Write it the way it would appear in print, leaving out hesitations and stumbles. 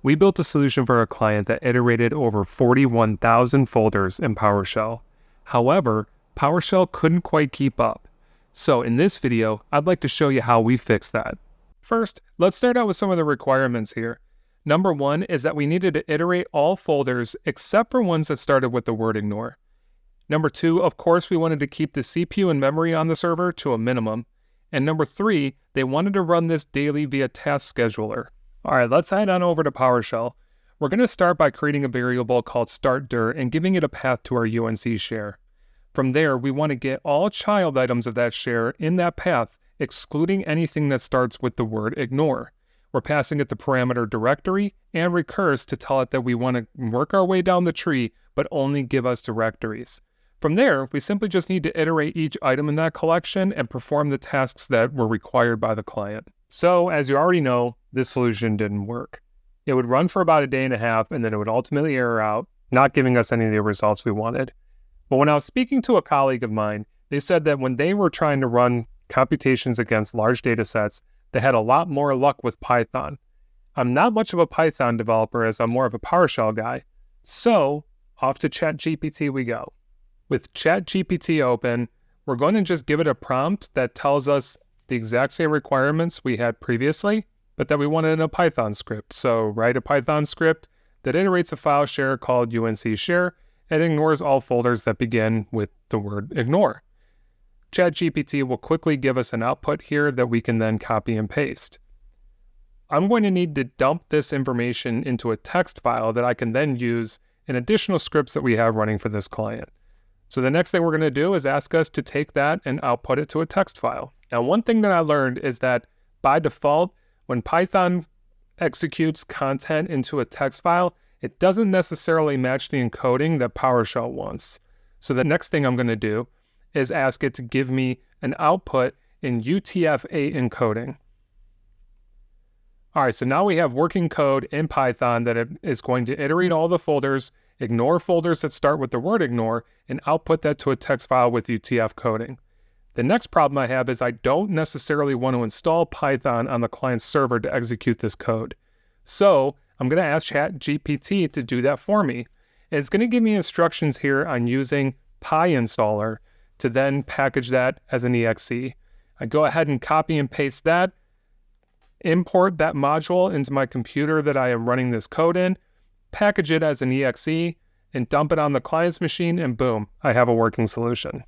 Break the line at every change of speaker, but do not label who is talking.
We built a solution for a client that iterated over 41,000 folders in PowerShell. However, PowerShell couldn't quite keep up. So in this video, I'd like to show you how we fixed that. First, let's start out with some of the requirements here. Number one is that we needed to iterate all folders except for ones that started with the word ignore. Number two, of course, we wanted to keep the CPU and memory on the server to a minimum. And number three, they wanted to run this daily via task scheduler. All right, let's head on over to PowerShell. We're going to start by creating a variable called startdir and giving it a path to our UNC share. From there, we want to get all child items of that share in that path, excluding anything that starts with the word ignore. We're passing it the parameter directory and recurse to tell it that we want to work our way down the tree, but only give us directories. From there, we simply just need to iterate each item in that collection and perform the tasks that were required by the client. So, as you already know, this solution didn't work. It would run for about a day and a half, and then it would ultimately error out, not giving us any of the results we wanted. But when I was speaking to a colleague of mine, they said that when they were trying to run computations against large data sets, they had a lot more luck with Python. I'm not much of a Python developer, as I'm more of a PowerShell guy. So, off to ChatGPT we go. With ChatGPT open, we're going to just give it a prompt that tells us the exact same requirements we had previously, but that we wanted in a Python script. So write a Python script that iterates a file share called UNC share and ignores all folders that begin with the word ignore. ChatGPT will quickly give us an output here that we can then copy and paste. I'm going to need to dump this information into a text file that I can then use in additional scripts that we have running for this client. So the next thing we're going to do is ask us to take that and output it to a text file. Now, one thing that I learned is that by default, when Python executes content into a text file, it doesn't necessarily match the encoding that PowerShell wants. So the next thing I'm going to do is ask it to give me an output in UTF-8 encoding. All right, so now we have working code in Python that it is going to iterate all the folders, ignore folders that start with the word ignore, and output that to a text file with UTF coding. The next problem I have is I don't necessarily want to install Python on the client server to execute this code. So I'm going to ask ChatGPT to do that for me. And it's going to give me instructions here on using PyInstaller to then package that as an exe. I go ahead and copy and paste that, import that module into my computer that I am running this code in, package it as an exe, and dump it on the client's machine, and boom, I have a working solution.